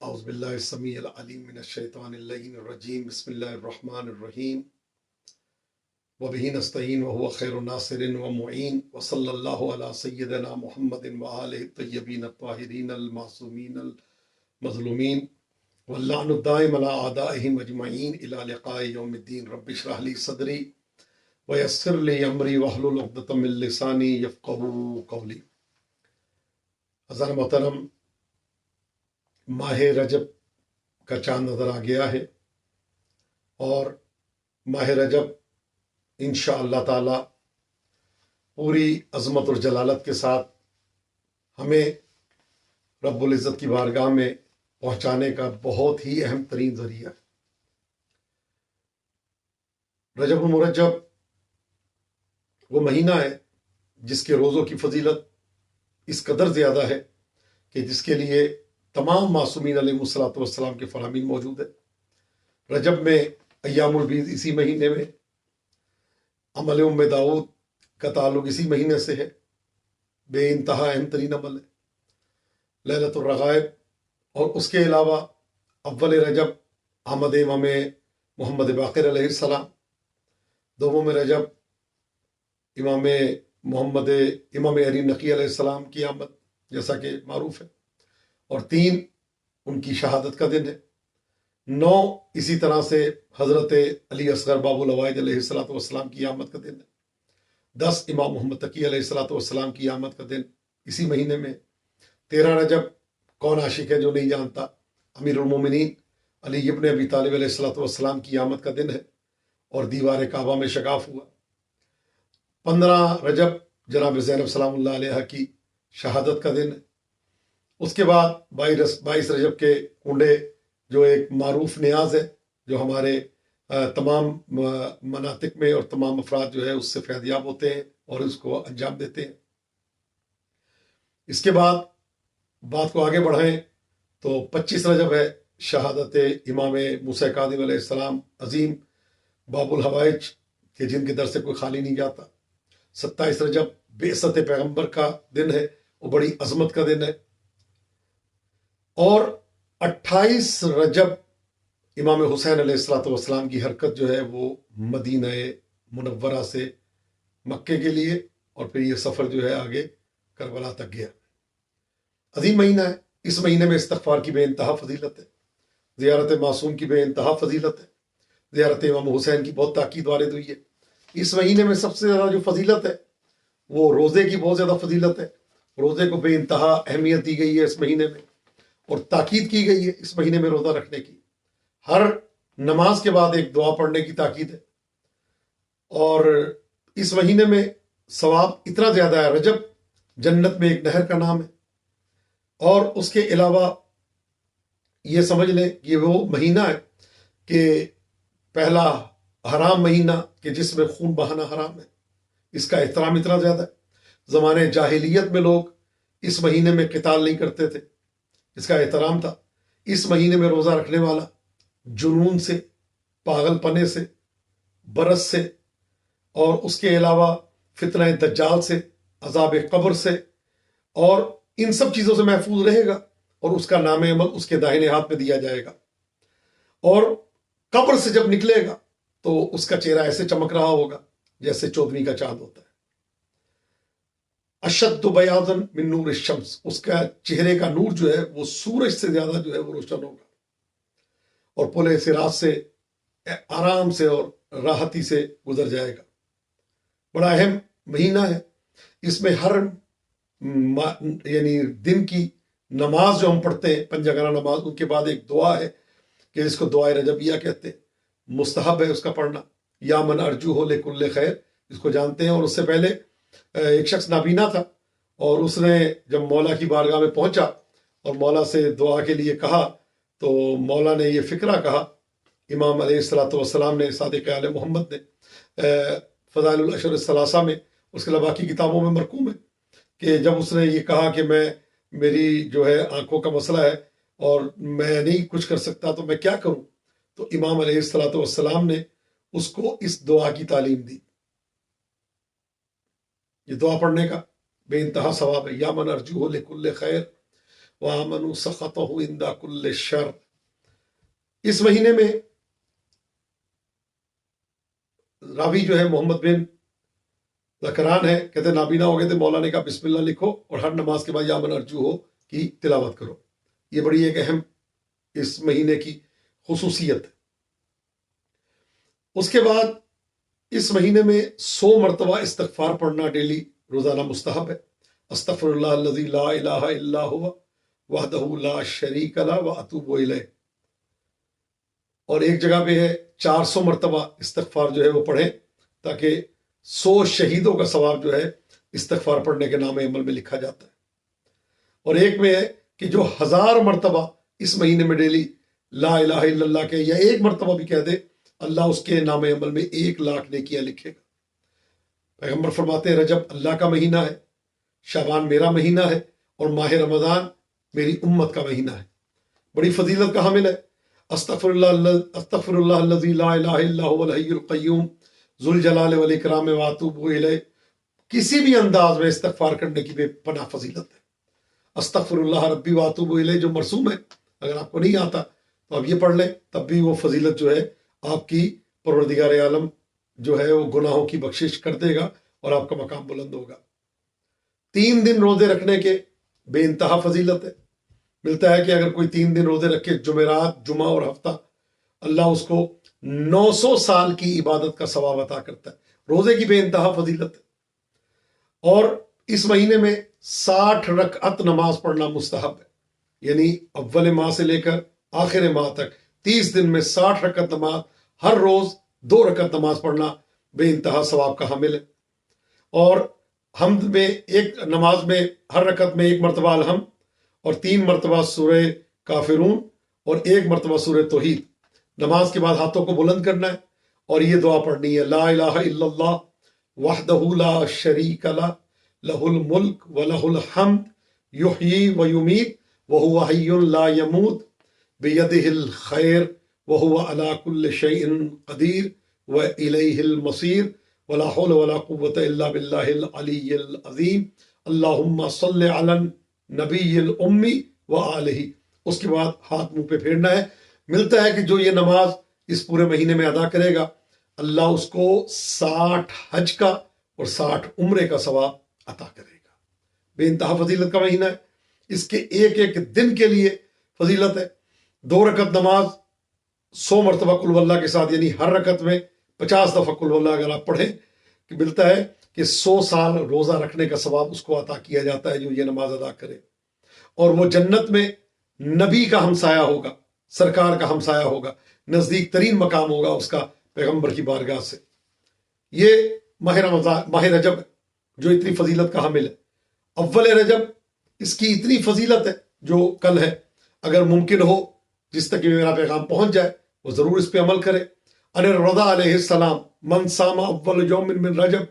اعوذ باللہ السمیع العلیم من الشیطان اللعین الرجیم بسم اللہ الرحمن الرحیم وبہ نستعین وہو خیر ناصر ومعین وصلی اللہ علی سیدنا محمد وآلہ الطیبین الطاہرین المعصومین المظلومین واللعن الدائم علی اعدائہم اجمعین الی لقاء یوم الدین رب اشرح لی صدری ویسر لی امری واحلل عقدۃ من لسانی یفقہوا قولی۔ حضرت محترم، ماہ رجب کا چاند نظر آ گیا ہے اور ماہ رجب انشاءاللہ تعالی پوری عظمت اور جلالت کے ساتھ ہمیں رب العزت کی بارگاہ میں پہنچانے کا بہت ہی اہم ترین ذریعہ ہے۔ رجب المرجب وہ مہینہ ہے جس کے روزوں کی فضیلت اس قدر زیادہ ہے کہ جس کے لیے تمام معصومین علیہ الصلوۃ والسلام کے فرامین موجود ہے۔ رجب میں ایام البیض اسی مہینے میں، عمل ام داؤد کا تعلق اسی مہینے سے ہے، بے انتہا اہم ترین عمل ہے۔ لیلۃ الرغائب اور اس کے علاوہ اول رجب آمد امام محمد باقر علیہ السلام، دوم رجب امام علی نقی علیہ السلام کی آمد جیسا کہ معروف ہے، اور 3 ان کی شہادت کا دن ہے۔ 9 اسی طرح سے حضرت علی اصغر باب العوائد علیہ السلام کی آمد کا دن ہے۔ 10 امام محمد تقی علیہ السلام کی آمد کا دن اسی مہینے میں۔ 13 رجب کون عاشق ہے جو نہیں جانتا، امیر المومنین علی ابن ابی طالب علیہ السلام کی آمد کا دن ہے اور دیوار کعبہ میں شگاف ہوا۔ 15 رجب جناب زینب سلام اللہ علیہ کی شہادت کا دن ہے۔ اس کے بعد 22 رجب کے کنڈے جو ایک معروف نیاز ہے جو ہمارے تمام مناطق میں اور تمام افراد جو ہے اس سے فیضیاب ہوتے ہیں اور اس کو انجام دیتے ہیں۔ اس کے بعد بات کو آگے بڑھائیں تو 25 رجب ہے شہادت امام موسیٰ کاظم علیہ السلام عظیم باب الحوائج کہ جن کے در سے کوئی خالی نہیں جاتا۔ 27 رجب بعثت پیغمبر کا دن ہے، وہ بڑی عظمت کا دن ہے۔ اور 28 رجب امام حسین علیہ السلام کی حرکت جو ہے وہ مدینہ منورہ سے مکے کے لیے، اور پھر یہ سفر جو ہے آگے کربلا تک گیا۔ عظیم مہینہ ہے، اس مہینے میں استغفار کی بے انتہا فضیلت ہے، زیارت معصوم کی بے انتہا فضیلت ہے، زیارت امام حسین کی بہت تاکید وارد ہوئی ہے۔ اس مہینے میں سب سے زیادہ جو فضیلت ہے وہ روزے کی بہت زیادہ فضیلت ہے۔ روزے کو بے انتہا اہمیت دی گئی ہے اس مہینے میں، اور تاکید کی گئی ہے اس مہینے میں روزہ رکھنے کی۔ ہر نماز کے بعد ایک دعا پڑھنے کی تاکید ہے، اور اس مہینے میں ثواب اتنا زیادہ ہے۔ رجب جنت میں ایک نہر کا نام ہے، اور اس کے علاوہ یہ سمجھ لیں کہ وہ مہینہ ہے کہ پہلا حرام مہینہ کہ جس میں خون بہانا حرام ہے، اس کا احترام اتنا زیادہ ہے۔ زمانے جاہلیت میں لوگ اس مہینے میں قتال نہیں کرتے تھے، اس کا احترام تھا۔ اس مہینے میں روزہ رکھنے والا جنون سے، پاگل پنے سے، برس سے، اور اس کے علاوہ فتنہ دجال سے، عذاب قبر سے، اور ان سب چیزوں سے محفوظ رہے گا، اور اس کا نام عمل اس کے داہنے ہاتھ میں دیا جائے گا، اور قبر سے جب نکلے گا تو اس کا چہرہ ایسے چمک رہا ہوگا جیسے 14ویں کا چاند ہوتا ہے۔ اشد بیاضا من نور الشمس، اس کا چہرے کا نور جو ہے وہ سورج سے زیادہ جو ہے وہ روشن ہوگا، اور پلے صراط سے آرام سے اور راحتی سے گزر جائے گا۔ بڑا اہم مہینہ ہے، اس میں ہر دن کی نماز جو ہم پڑھتے ہیں پنجگانہ نماز، ان کے بعد ایک دعا ہے کہ جس کو دعائے رجبیہ کہتے ہیں، مستحب ہے اس کا پڑھنا۔ یا من ارجو ہو لکل خیر، اس کو جانتے ہیں۔ اور اس سے پہلے ایک شخص نابینا تھا، اور اس نے جب مولا کی بارگاہ میں پہنچا اور مولا سے دعا کے لیے کہا تو مولا نے یہ فقرہ کہا، امام علیہ السلام نے، صادق آل محمد نے فضائل الاشر الثلاثہ میں، اس کے علاوہ باقی کتابوں میں مرقوم ہے کہ جب اس نے یہ کہا کہ میری جو ہے آنکھوں کا مسئلہ ہے اور میں نہیں کچھ کر سکتا تو میں کیا کروں، تو امام علیہ السلام نے اس کو اس دعا کی تعلیم دی۔ یہ دعا پڑھنے کا بے انتہا ثواب ہے، یا من ارجو لکل خیر، وآمنوا سخطه عند كل شر. اس مہینے میں راوی جو ہے محمد بن ذکران ہے، کہتے ہیں نابینا ہو گئے تھے، مولا نے کہا بسم اللہ لکھو اور ہر نماز کے بعد یا من ارجو ہو کی تلاوت کرو. یہ بڑی ایک اہم اس مہینے کی خصوصیت ہے. اس کے بعد اس مہینے میں 100 مرتبہ استغفار پڑھنا ڈیلی روزانہ مستحب ہے. استغفر اللہ الذی لا الہ الا هو وحدہ لا شریک لہ واتوب الیہ. اور ایک جگہ پہ ہے 400 مرتبہ استغفار جو ہے وہ پڑھیں تاکہ 100 شہیدوں کا ثواب جو ہے استغفار پڑھنے کے نام عمل میں لکھا جاتا ہے. اور ایک میں ہے کہ جو 1000 مرتبہ اس مہینے میں ڈیلی لا الہ الا اللہ کے یا ایک مرتبہ بھی کہہ دے، اللہ اس کے نام عمل میں 1,00,000 نیکیاں لکھے گا. پیغمبر فرماتے ہیں رجب اللہ کا مہینہ ہے، شعبان میرا مہینہ ہے، اور ماہ رمضان میری امت کا مہینہ ہے. بڑی فضیلت کا حامل ہے. استغفر اللہ الذی لا الہ الا هو الحی القیوم ذو الجلال والاکرام واتوب الیہ. کسی بھی انداز میں استغفار کرنے کی بے پناہ فضیلت ہے. استغفر اللہ ربی واتوب الیہ جو مرسوم ہے، اگر آپ کو نہیں آتا تو آپ یہ پڑھ لیں، تب بھی وہ فضیلت جو ہے آپ کی پروردگار عالم جو ہے وہ گناہوں کی بخشش کر دے گا اور آپ کا مقام بلند ہوگا. 3 دن روزے رکھنے کے بے انتہا فضیلت ہے. ملتا ہے کہ اگر کوئی 3 دن روزے رکھے، جمعرات، جمعہ اور ہفتہ، اللہ اس کو 900 سال کی عبادت کا ثواب عطا کرتا ہے. روزے کی بے انتہا فضیلت ہے. اور اس مہینے میں 60 رکعت نماز پڑھنا مستحب ہے. یعنی اول ماہ سے لے کر آخر ماہ تک 30 دن میں 60 رکعت نماز، ہر روز 2 رکعت نماز پڑھنا بے انتہا ثواب کا حامل ہے. اور حمد میں ایک نماز میں ہر رکعت میں 1 مرتبہ الحمد اور 3 مرتبہ سورہ کافرون اور 1 مرتبہ سورہ توحید. نماز کے بعد ہاتھوں کو بلند کرنا ہے اور یہ دعا پڑھنی ہے، لا الہ الا اللہ وحدہ لا شریک لہ لہ الملک ولہ الحمد یحیی ویمیت وہو حی لا یموت بیدہ الخیر وہو علی کل شیء قدیر والیہ المصیر ولا حول ولا قوۃ الا باللہ العلی العظیم اللہم صل علی النبی الامی وآلہ. اس کے بعد ہاتھ منہ پہ پھیرنا ہے. ملتا ہے کہ جو یہ نماز اس پورے مہینے میں ادا کرے گا، اللہ اس کو 60 حج کا اور 60 عمرے کا ثواب عطا کرے گا. بے انتہا فضیلت کا مہینہ ہے. اس کے ایک ایک دن کے لیے فضیلت ہے. 2 رکعت نماز 100 مرتبہ قل واللہ کے ساتھ، یعنی ہر رکعت میں 50 دفعہ قل واللہ اگر آپ پڑھیں، کہ ملتا ہے کہ 100 سال روزہ رکھنے کا ثواب اس کو عطا کیا جاتا ہے جو یہ نماز ادا کرے. اور وہ جنت میں نبی کا ہمسایہ ہوگا، سرکار کا ہمسایہ ہوگا، نزدیک ترین مقام ہوگا اس کا پیغمبر کی بارگاہ سے. یہ ماہ رجب جو اتنی فضیلت کا حامل ہے. اول رجب اس کی اتنی فضیلت ہے جو کل ہے. اگر ممکن ہو جس تک میرا پیغام پہنچ جائے وہ ضرور اس پہ عمل کرے. ان الرضا علیہ السلام من صام اول یوم من رجب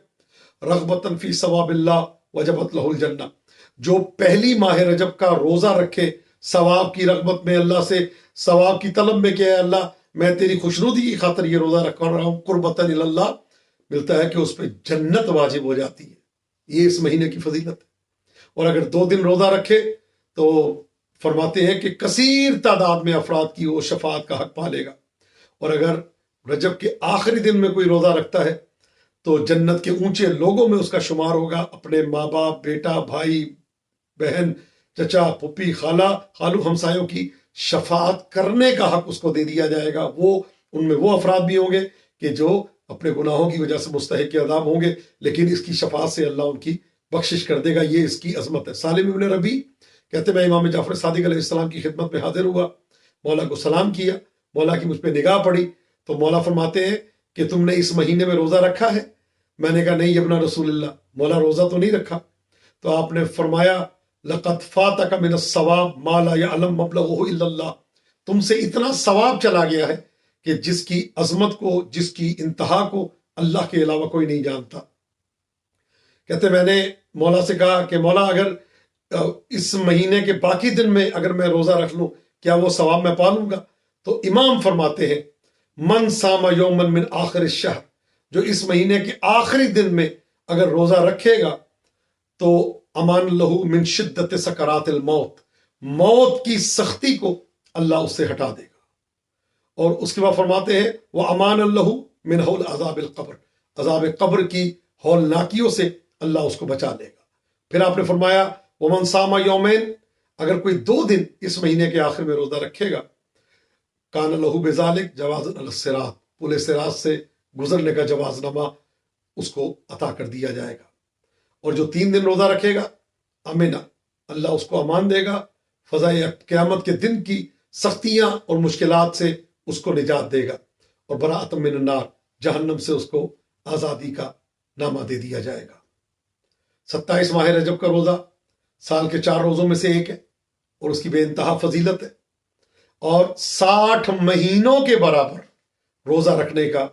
رغبتا فی ثواب اللہ وجبت لہ الجنہ. جو پہلی ماہ رجب کا روزہ رکھے ثواب کی رغبت میں، اللہ سے ثواب کی طلب میں، کہ اے اللہ میں تیری خوشنودی کی خاطر یہ روزہ رکھ رہا ہوں، قربتا اللہ، ملتا ہے کہ اس پہ جنت واجب ہو جاتی ہے. یہ اس مہینے کی فضیلت ہے. اور اگر 2 دن روزہ رکھے تو فرماتے ہیں کہ کثیر تعداد میں افراد کی وہ شفاعت کا حق پالے گا. اور اگر رجب کے آخری دن میں کوئی روزہ رکھتا ہے تو جنت کے اونچے لوگوں میں اس کا شمار ہوگا. اپنے ماں باپ، بیٹا، بھائی، بہن، چچا، پھپھی، خالو، ہمسایوں کی شفاعت کرنے کا حق اس کو دے دیا جائے گا. وہ ان میں وہ افراد بھی ہوں گے کہ جو اپنے گناہوں کی وجہ سے مستحق عذاب ہوں گے، لیکن اس کی شفاعت سے اللہ ان کی بخشش کر دے گا. یہ اس کی عظمت ہے. سالم ابن ربی کہتے میں امام جعفر صادق علیہ السلام کی خدمت میں حاضر ہوا، مولا کو سلام کیا، مولا کی مجھ پہ نگاہ پڑی تو مولا فرماتے ہیں کہ تم نے اس مہینے میں روزہ رکھا ہے؟ میں نے کہا نہیں ابن رسول اللہ، مولا روزہ تو نہیں رکھا. تو آپ نے فرمایا لقد فاتک من الثواب ما لا يعلم مبلغه الا اللہ. تم سے اتنا ثواب چلا گیا ہے کہ جس کی عظمت کو، جس کی انتہا کو اللہ کے علاوہ کوئی نہیں جانتا. کہتے میں نے مولا سے کہا کہ مولا اگر اس مہینے کے باقی دن میں اگر میں روزہ رکھ لوں کیا وہ ثواب میں پالوں گا؟ تو امام فرماتے ہیں من صام یوما من آخر الشہر، جو اس مہینے کے آخری دن میں اگر روزہ رکھے گا تو امان لہو من شدت سکرات الموت، موت کی سختی کو اللہ اس سے ہٹا دے گا۔ اور اس کے بعد فرماتے ہیں وہ امان اللہ من ہول عذاب القبر، عذاب قبر کی ہولناکیوں سے اللہ اس کو بچا لے گا۔ پھر آپ نے فرمایا ومن صام یومین، اگر کوئی 2 دن اس مہینے کے آخر میں روزہ رکھے گا، کان لہو بذالک جواز الصراط، پل صراط سے گزرنے کا جواز نامہ اس کو عطا کر دیا جائے گا۔ اور جو 3 دن روزہ رکھے گا امنا، اللہ اس کو امان دے گا، فضائے قیامت کے دن کی سختیاں اور مشکلات سے اس کو نجات دے گا، اور براءۃ من النار، جہنم سے اس کو آزادی کا نامہ دے دیا جائے گا۔ 27 ماہ رجب کا روزہ سال کے 4 روزوں میں سے ایک ہے، اور اس کی بے انتہا فضیلت ہے، اور 60 مہینوں کے برابر روزہ رکھنے کا،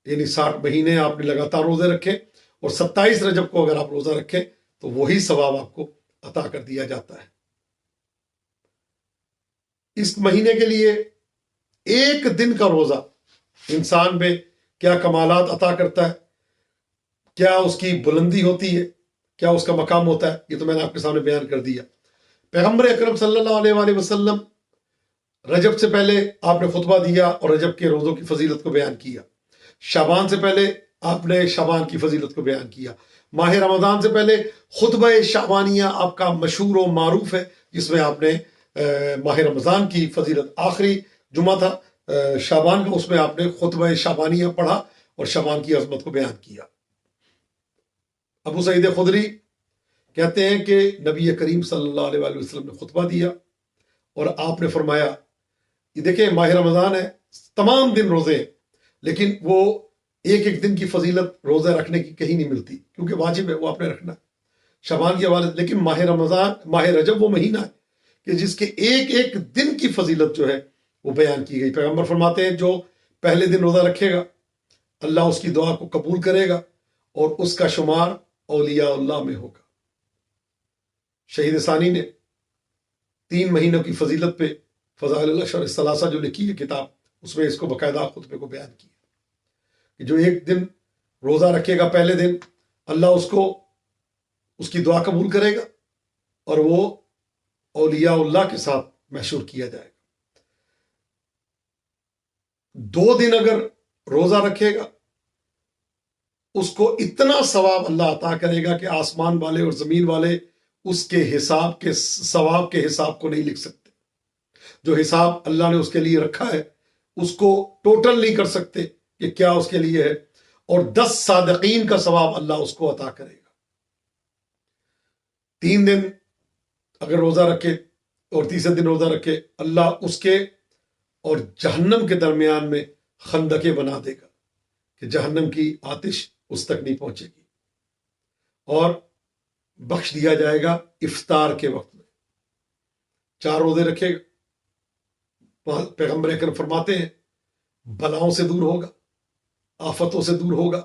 یعنی 60 مہینے آپ نے لگاتار روزے رکھے اور 27 رجب کو اگر آپ روزہ رکھیں تو وہی ثواب آپ کو عطا کر دیا جاتا ہے۔ اس مہینے کے لیے ایک دن کا روزہ انسان میں کیا کمالات عطا کرتا ہے، کیا اس کی بلندی ہوتی ہے، کیا اس کا مقام ہوتا ہے، یہ تو میں نے آپ کے سامنے بیان کر دیا۔ پیغمبر اکرم صلی اللہ علیہ وآلہ وسلم رجب سے پہلے آپ نے خطبہ دیا اور رجب کے روزوں کی فضیلت کو بیان کیا۔ شعبان سے پہلے آپ نے شعبان کی فضیلت کو بیان کیا۔ ماہ رمضان سے پہلے خطبہ شعبانیہ آپ کا مشہور و معروف ہے، جس میں آپ نے ماہ رمضان کی فضیلت، آخری جمعہ تھا شعبان کا، اس میں آپ نے خطبہ شعبانیہ پڑھا اور شعبان کی عظمت کو بیان کیا۔ ابو سعید خدری کہتے ہیں کہ نبی کریم صلی اللہ علیہ وآلہ وسلم نے خطبہ دیا اور آپ نے فرمایا، یہ دیکھیں ماہ رمضان ہے، تمام دن روزے ہیں، لیکن وہ ایک ایک دن کی فضیلت روزہ رکھنے کی کہیں نہیں ملتی، کیونکہ واجب ہے وہ آپ نے رکھنا ہے شعبان کی حوالے سے۔ لیکن ماہ رمضان، ماہ رجب وہ مہینہ ہے کہ جس کے ایک ایک دن کی فضیلت جو ہے وہ بیان کی گئی۔ پیغمبر فرماتے ہیں جو پہلے دن روزہ رکھے گا اللہ اس کی دعا کو قبول کرے گا اور اس کا شمار اولیاء اللہ میں ہوگا۔ شہید ثانی نے 3 مہینوں کی فضیلت پہ فضائل الاشہر الثلاثہ جو لکھی ہے کتاب، اس میں اس کو باقاعدہ خطبے کو بیان کیا کہ جو ایک دن روزہ رکھے گا پہلے دن، اللہ اس کو اس کی دعا قبول کرے گا اور وہ اولیاء اللہ کے ساتھ محشور کیا جائے گا۔ 2 دن اگر روزہ رکھے گا اس کو اتنا ثواب اللہ عطا کرے گا کہ آسمان والے اور زمین والے اس کے حساب کے ثواب کے حساب کو نہیں لکھ سکتے۔ جو حساب اللہ نے اس کے لیے رکھا ہے اس کو ٹوٹل نہیں کر سکتے کہ کیا اس کے لیے ہے، اور 10 صادقین کا ثواب اللہ اس کو عطا کرے گا۔ 3 دن اگر روزہ رکھے اور تیسرے دن روزہ رکھے، اللہ اس کے اور جہنم کے درمیان میں خندقیں بنا دے گا کہ جہنم کی آتش اس تک نہیں پہنچے گی، اور بخش دیا جائے گا افطار کے وقت میں۔ 4 روزے رکھے گا، پیغمبر اکرم فرماتے ہیں بلاؤں سے دور ہوگا، آفتوں سے دور ہوگا،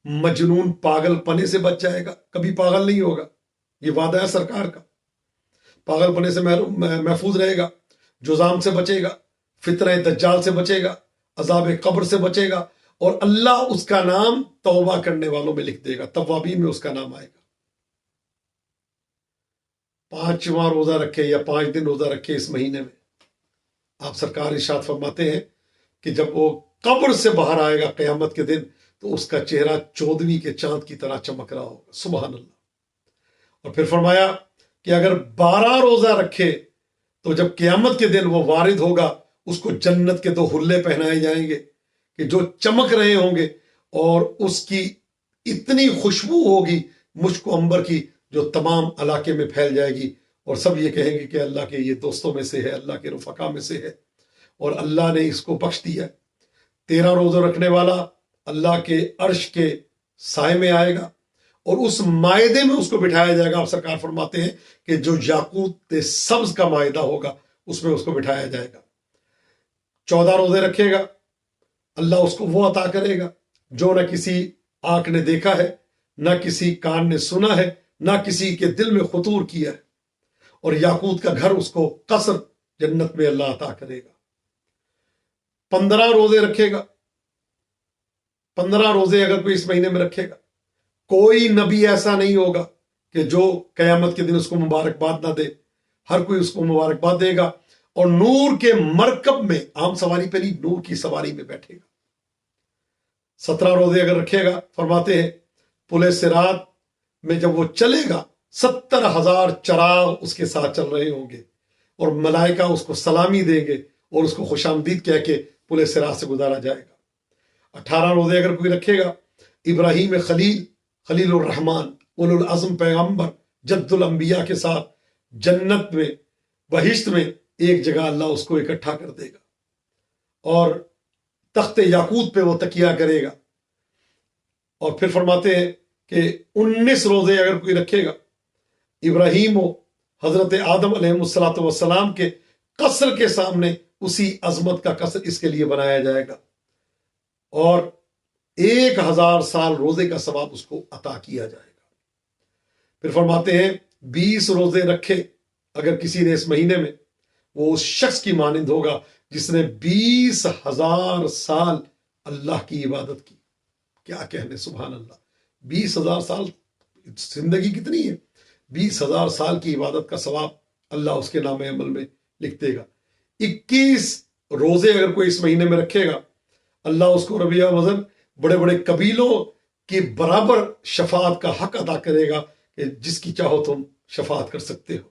مجنون پاگل پنے سے بچ جائے گا، کبھی پاگل نہیں ہوگا، یہ وعدہ ہے سرکار کا۔ پاگل پنے سے محفوظ رہے گا، جزام سے بچے گا، فتنہ دجال سے بچے گا، عذاب قبر سے بچے گا، اور اللہ اس کا نام توبہ کرنے والوں میں لکھ دے گا، توابین میں اس کا نام آئے گا۔ 5واں روزہ رکھے یا 5 دن روزہ رکھے اس مہینے میں، آپ سرکار ارشاد فرماتے ہیں کہ جب وہ قبر سے باہر آئے گا قیامت کے دن تو اس کا چہرہ 14ویں کے چاند کی طرح چمک رہا ہوگا، سبحان اللہ۔ اور پھر فرمایا کہ اگر 12 روزہ رکھے تو جب قیامت کے دن وہ وارد ہوگا اس کو جنت کے 2 حلے پہنائے جائیں گے کہ جو چمک رہے ہوں گے، اور اس کی اتنی خوشبو ہوگی مشک و عنبر کی جو تمام علاقے میں پھیل جائے گی، اور سب یہ کہیں گے کہ اللہ کے یہ دوستوں میں سے ہے، اللہ کے رفقا میں سے ہے، اور اللہ نے اس کو بخش دیا۔ 13 روزہ رکھنے والا اللہ کے عرش کے سائے میں آئے گا اور اس مائدے میں اس کو بٹھایا جائے گا۔ آپ سرکار فرماتے ہیں کہ جو یاقوت سبز کا مائدہ ہوگا اس میں اس کو بٹھایا جائے گا۔ 14 روزے رکھے گا اللہ اس کو وہ عطا کرے گا جو نہ کسی آنکھ نے دیکھا ہے، نہ کسی کان نے سنا ہے، نہ کسی کے دل میں خطور کیا ہے، اور یاقوت کا گھر اس کو قصر جنت میں اللہ عطا کرے گا۔ 15 روزے رکھے گا، 15 روزے اگر کوئی اس مہینے میں رکھے گا، کوئی نبی ایسا نہیں ہوگا کہ جو قیامت کے دن اس کو مبارکباد نہ دے۔ ہر کوئی اس کو مبارکباد دے گا، اور نور کے مرکب میں، عام سواری پہ نہیں، نور کی سواری میں بیٹھے گا۔ 17 روزے اگر رکھے گا، فرماتے ہیں پل صراط میں جب وہ چلے گا 70,000 چراغ اس کے ساتھ چل رہے ہوں گے، اور ملائکہ اس کو سلامی دیں گے اور اس کو خوش آمدید کہہ کے پل صراط سے گزارا جائے گا۔ 18 روزے اگر کوئی رکھے گا، ابراہیم خلیل، خلیل الرحمن، اولو العزم پیغمبر، جد الانبیاء کے ساتھ جنت میں، بہشت میں ایک جگہ اللہ اس کو اکٹھا کر دے گا، اور تخت یاقوت پہ وہ تکیہ کرے گا۔ اور پھر فرماتے ہیں کہ 19 روزے اگر کوئی رکھے گا، ابراہیم و حضرت آدم علیہ السلام کے قصر کے سامنے اسی عظمت کا قصر اس کے لیے بنایا جائے گا، اور 1000 سال روزے کا ثواب اس کو عطا کیا جائے گا۔ پھر فرماتے ہیں 20 روزے رکھے اگر کسی نے اس مہینے میں، وہ اس شخص کی مانند ہوگا جس نے 20,000 سال اللہ کی عبادت کی۔ کیا کہنے، سبحان اللہ! 20,000 سال، زندگی کتنی ہے؟ 20,000 سال کی عبادت کا ثواب اللہ اس کے نام عمل میں لکھ دے گا۔ 21 روزے اگر کوئی اس مہینے میں رکھے گا، اللہ اس کو ربیع وزن بڑے بڑے قبیلوں کے برابر شفاعت کا حق ادا کرے گا کہ جس کی چاہو تم شفاعت کر سکتے ہو۔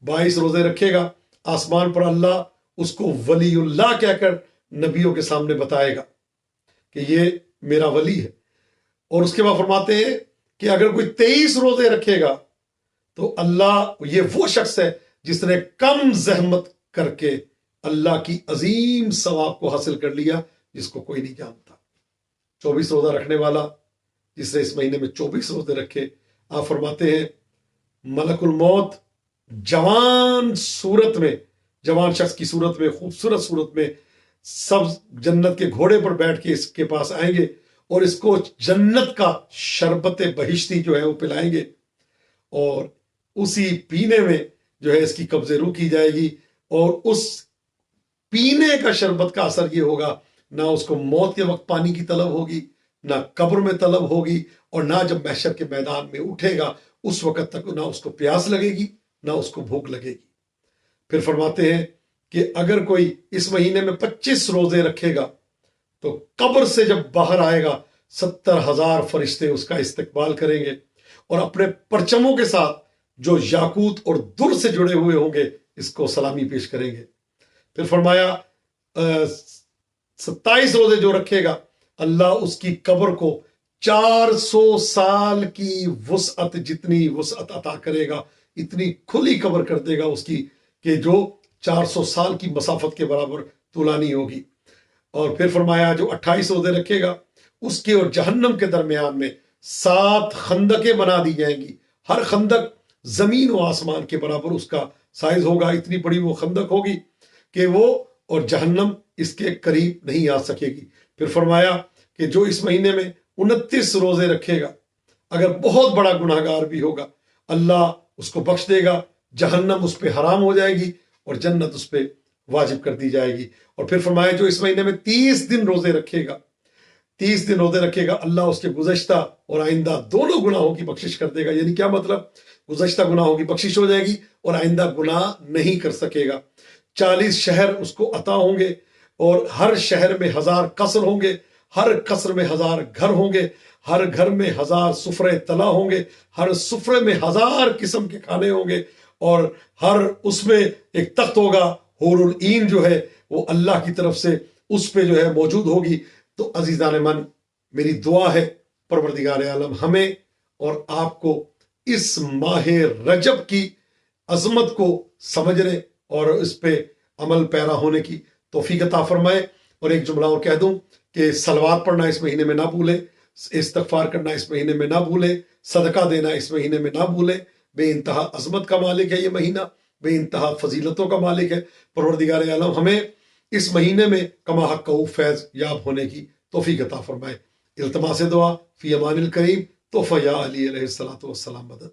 22 روزے رکھے گا، آسمان پر اللہ اس کو ولی اللہ کہہ کر نبیوں کے سامنے بتائے گا کہ یہ میرا ولی ہے۔ اور اس کے بعد فرماتے ہیں کہ اگر کوئی 23 روزے رکھے گا تو اللہ، یہ وہ شخص ہے جس نے کم زحمت کر کے اللہ کی عظیم ثواب کو حاصل کر لیا جس کو کوئی نہیں جانتا۔ 24 روزہ رکھنے والا جس نے اس مہینے میں 24 روزے رکھے، آپ فرماتے ہیں ملک الموت جوان صورت میں، جوان شخص کی صورت میں، خوبصورت صورت میں، سبز جنت کے گھوڑے پر بیٹھ کے اس کے پاس آئیں گے اور اس کو جنت کا شربت بہشتی جو ہے وہ پلائیں گے، اور اسی پینے میں جو ہے اس کی قبض روح کی جائے گی، اور اس پینے کا شربت کا اثر یہ ہوگا، نہ اس کو موت کے وقت پانی کی طلب ہوگی، نہ قبر میں طلب ہوگی، اور نہ جب محشر کے میدان میں اٹھے گا اس وقت تک نہ اس کو پیاس لگے گی نہ اس کو بھوک لگے گی۔ پھر فرماتے ہیں کہ اگر کوئی اس مہینے میں 25 روزے رکھے گا تو قبر سے جب باہر آئے گا 70,000 فرشتے اس کا استقبال کریں گے، اور اپنے پرچموں کے ساتھ جو یاقوت اور در سے جڑے ہوئے ہوں گے اس کو سلامی پیش کریں گے۔ پھر فرمایا 27 روزے جو رکھے گا، اللہ اس کی قبر کو 400 سال کی وسعت، جتنی وسعت عطا کرے گا، اتنی کھلی قبر کر دے گا اس کی کہ جو 400 سال کی مسافت کے برابر طولانی ہوگی۔ اور پھر فرمایا جو 28 روزے رکھے گا، اس کے اور جہنم کے درمیان میں 7 خندقیں بنا دی جائیں گی، ہر خندق زمین و آسمان کے برابر اس کا سائز ہوگا، اتنی بڑی وہ خندق ہوگی کہ وہ اور جہنم اس کے قریب نہیں آ سکے گی۔ پھر فرمایا کہ جو اس مہینے میں 29 روزے رکھے گا، اگر بہت بڑا گناہ گار بھی ہوگا، اللہ اس کو بخش دے گا، جہنم اس پہ حرام ہو جائے گی اور جنت اس پہ واجب کر دی جائے گی۔ اور پھر فرمایا جو اس مہینے میں 30 دن روزے رکھے گا، 30 دن روزے رکھے گا، اللہ اس کے گزشتہ اور آئندہ دونوں گناہوں کی بخشش کر دے گا۔ یعنی کیا مطلب؟ گزشتہ گناہوں کی بخشش ہو جائے گی اور آئندہ گناہ نہیں کر سکے گا۔ 40 شہر اس کو عطا ہوں گے، اور ہر شہر میں 1000 قصر ہوں گے، ہر قصر میں 1000 گھر ہوں گے، ہر گھر میں 1000 سفرے طلا ہوں گے، ہر سفرے میں 1000 قسم کے کھانے ہوں گے، اور ہر اس میں ایک تخت ہوگا، حور العین جو ہے وہ اللہ کی طرف سے اس پہ جو ہے موجود ہوگی۔ تو عزیزان من، میری دعا ہے پروردگار عالم ہمیں اور آپ کو اس ماہ رجب کی عظمت کو سمجھنے اور اس پہ عمل پیرا ہونے کی توفیق عطا فرمائے۔ اور ایک جملہ اور کہہ دوں کہ صلوات پڑھنا اس مہینے میں نہ بھولیں، استغفار کرنا اس مہینے میں نہ بھولیں، صدقہ دینا اس مہینے میں نہ بھولیں۔ بے انتہا عظمت کا مالک ہے یہ مہینہ، بے انتہا فضیلتوں کا مالک ہے۔ پروردگار عالم ہمیں اس مہینے میں کما حق فیض یاب ہونے کی توفیق عطا فرمائے۔ التماس دعا فی امان الکریم، تحفہ یا علی علیہ الصلوۃ والسلام مدد۔